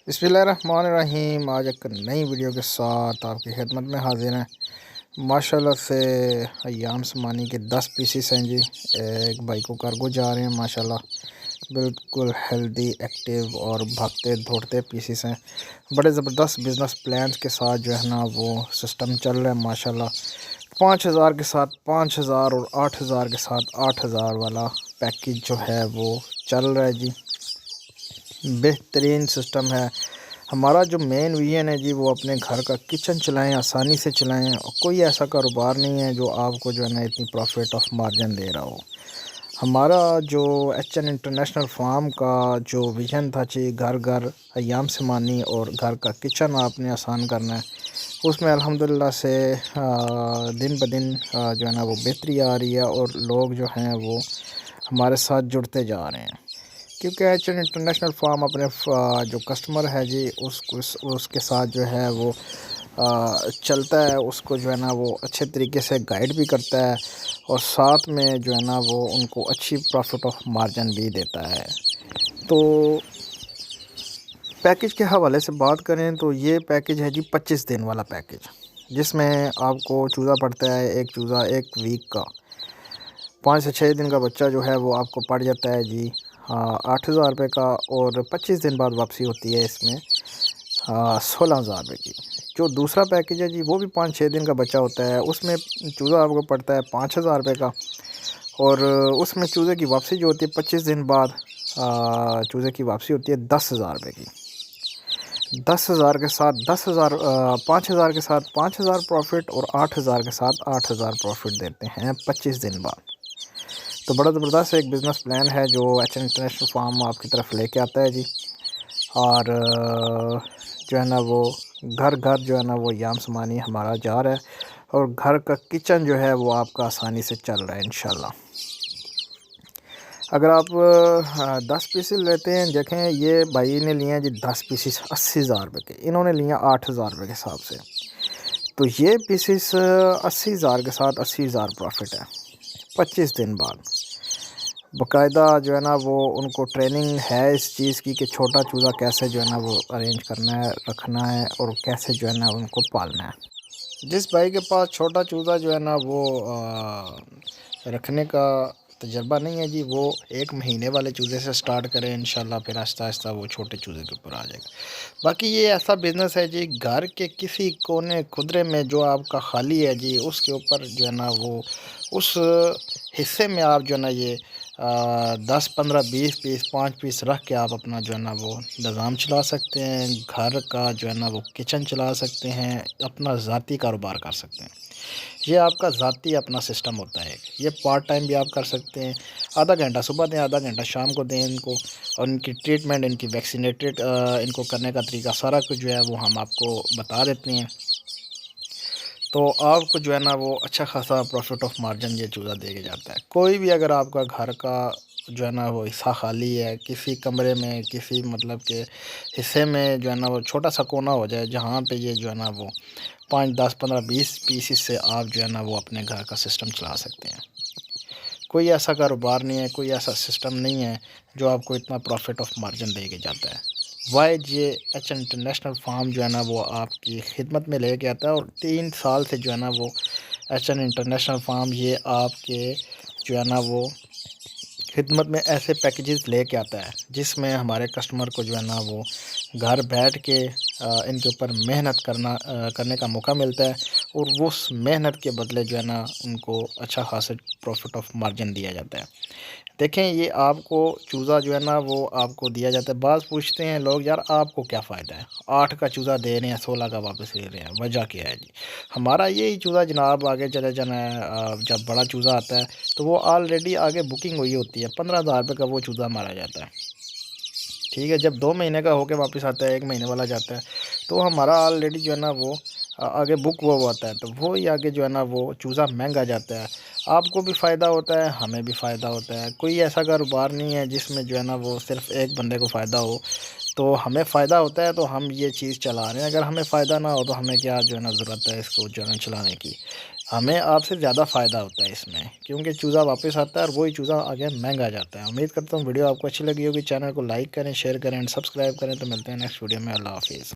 बिस्मिल्लाहिर्रहमानिर्रहीम। आज एक नई वीडियो के साथ आपकी खिदमत में हाजिर हैं। माशाल्लाह से अय्याम समानी के 10 पीसीस हैं जी। एक भाई को कार्गो जा रहे हैं। माशाल्लाह बिल्कुल हेल्दी, एक्टिव और भागते दौड़ते पीसीस हैं। बड़े ज़बरदस्त बिज़नेस प्लान्स के साथ जो है ना वो सिस्टम चल रहा है। माशाल्लाह 5000 के साथ 5000 और 8000 के साथ 8000 वाला पैकेज जो है वो चल रहा है जी। बेहतरीन सिस्टम है। हमारा जो मेन विजन है जी वो अपने घर का किचन चलाएं, आसानी से चलाएं और कोई ऐसा कारोबार नहीं है जो आपको जो है ना इतनी प्रॉफिट ऑफ मार्जिन दे रहा हो। हमारा जो एचएन इंटरनेशनल फार्म का जो विजन था जी, घर घर अय्याम समानी और घर का किचन आपने आसान करना है, उसमें अल्हम्दुलिल्लाह से दिन ब दिन जो है ना वो बेहतरी आ रही है और लोग जो हैं वो हमारे साथ जुड़ते जा रहे हैं। क्योंकि एचएन इंटरनेशनल फार्म अपने जो कस्टमर है जी उसके साथ जो है वो चलता है, उसको जो है ना वो अच्छे तरीके से गाइड भी करता है और साथ में जो है ना वो उनको अच्छी प्रॉफिट ऑफ मार्जिन भी देता है। तो पैकेज के हवाले से बात करें तो ये पैकेज है जी 25 दिन वाला पैकेज, जिसमें आपको चूज़ा पड़ता है, एक चूज़ा एक वीक का। 5 से 6 दिन का बच्चा जो है वो आपको पड़ जाता है जी 8,000 रुपये का, और 25 दिन बाद वापसी होती है इसमें 16,000 रुपये की। जो दूसरा पैकेज है जी वो भी 5-6 दिन का बच्चा होता है, उसमें चूज़ा आपको पड़ता है 5,000 रुपये का, और उसमें चूज़े की वापसी जो होती है 25 दिन बाद चूज़े की वापसी होती है 10,000 रुपये की। 10,000 के साथ 10,000 5,000 के साथ 5,000 प्रॉफिट और 8,000 के साथ 8,000 प्रॉफिट देते हैं 25 दिन बाद। तो बड़ा ज़बरदस्त एक बिज़नेस प्लान है जो एचएन इंटरनेशनल फार्म आपकी तरफ लेके आता है जी। और जो है ना वो घर घर जो है ना वो अय्याम समानी हमारा जा रहा है और घर का किचन जो है वो आपका आसानी से चल रहा है इंशाल्लाह। अगर आप 10 पीसेस लेते हैं, देखें ये भाई ने लिए हैं जी 10 पीसेस 80,000 रुपये के, इन्होंने लिए 8,000 रुपये के हिसाब से। तो ये पीसेस 80,000 के साथ 80,000 प्रॉफिट है 25 दिन बाद। बाकायदा जो है ना वो उनको ट्रेनिंग है इस चीज़ की कि छोटा चूज़ा कैसे जो है ना वो अरेंज करना है, रखना है और कैसे जो है ना उनको पालना है। जिस भाई के पास छोटा चूज़ा जो है ना वो रखने का तजर्बा नहीं है जी, वो 1 महीने वाले चूज़े से स्टार्ट करें, इंशाल्लाह फिर आहिस्ता आहिस्ता वो छोटे चूज़े के ऊपर आ जाएगा। बाकी ये ऐसा बिज़नेस है जी, घर के किसी कोने खुदरे में जो आपका खाली है जी उसके ऊपर जो है ना वो उस हिस्से में आप जो है ना ये 10, 15, 20 पीस 5 पीस रख के आप अपना जो है ना वो निज़ाम चला सकते हैं, घर का जो है ना वो किचन चला सकते हैं, अपना ज़ाती कारोबार कर सकते हैं। ये आपका ज़ाती अपना सिस्टम होता है। ये पार्ट टाइम भी आप कर सकते हैं, आधा घंटा सुबह दें, आधा घंटा शाम को दें इनको, और इनकी ट्रीटमेंट, इनकी वैक्सीनेटेड इनको करने का तरीका सारा कुछ जो है वो हम आपको बता देते हैं। तो आपको जो है ना वो अच्छा खासा प्रॉफिट ऑफ मार्जिन ये चूज़ा दे के जाता है। कोई भी अगर आपका घर का जो है ना वो हिस्सा खाली है, किसी कमरे में, किसी मतलब के हिस्से में जो है ना वो छोटा सा कोना हो जाए जहाँ पे ये जो है ना वो 5, 10, 15, 20 पीसेस से आप जो है ना वो अपने घर का सिस्टम चला सकते हैं। कोई ऐसा कारोबार नहीं है, कोई ऐसा सिस्टम नहीं है जो आपको इतना प्रॉफिट ऑफ मार्जिन दे के जाता है। वाइज ये एचएन इंटरनेशनल फार्म जो है ना वो आपकी खिदमत में लेके आता है, और 3 साल से जो है ना वो एचएन इंटरनेशनल फार्म ये आपके जो है ना वो खिदमत में ऐसे पैकेजेस लेके आता है जिसमें हमारे कस्टमर को जो है ना वो घर बैठ के इनके ऊपर मेहनत करने का मौका मिलता है, और वो उस मेहनत के बदले जो है ना उनको अच्छा खासा प्रॉफिट ऑफ मार्जिन दिया जाता है। देखें ये आपको चूज़ा जो है ना वो आपको दिया जाता है। बाज़ पूछते हैं लोग, यार आपको क्या फ़ायदा है, 8 का चूज़ा दे रहे हैं 16 का वापस ले रहे हैं, वजह क्या है जी? हमारा यही चूज़ा जनाब आगे चले जाना है। जब बड़ा चूज़ा आता है तो वो ऑलरेडी आगे बुकिंग हुई होती है, 15,000 रुपये का वो चूज़ा मारा जाता है। ठीक है, जब 2 महीने का होके वापस आता है, 1 महीने वाला जाता है, तो हमारा ऑलरेडी जो है ना वो आगे बुक हुआ हुआ आता है, तो वो ही आगे जो है ना वो चूज़ा महंगा जाता है। आपको भी फ़ायदा होता है, हमें भी फ़ायदा होता है। कोई ऐसा कारोबार नहीं है जिसमें जो है ना वो सिर्फ़ एक बंदे को फ़ायदा हो। तो हमें फ़ायदा होता है तो हम ये चीज़ चला रहे हैं, अगर हमें फ़ायदा ना हो तो हमें क्या जो है ना ज़रूरत है इसको जो है ना चलाने की। हमें आपसे ज़्यादा फ़ायदा होता है इसमें, क्योंकि चूज़ा वापस आता है और वही चूज़ा आगे महंगा जाता है। उम्मीद करता हूँ वीडियो आपको अच्छी लगी होगी। चैनल को लाइक करें, शेयर करें एंड सब्सक्राइब करें। तो मिलते हैं नेक्स्ट वीडियो में। अल्लाह हाफिज़।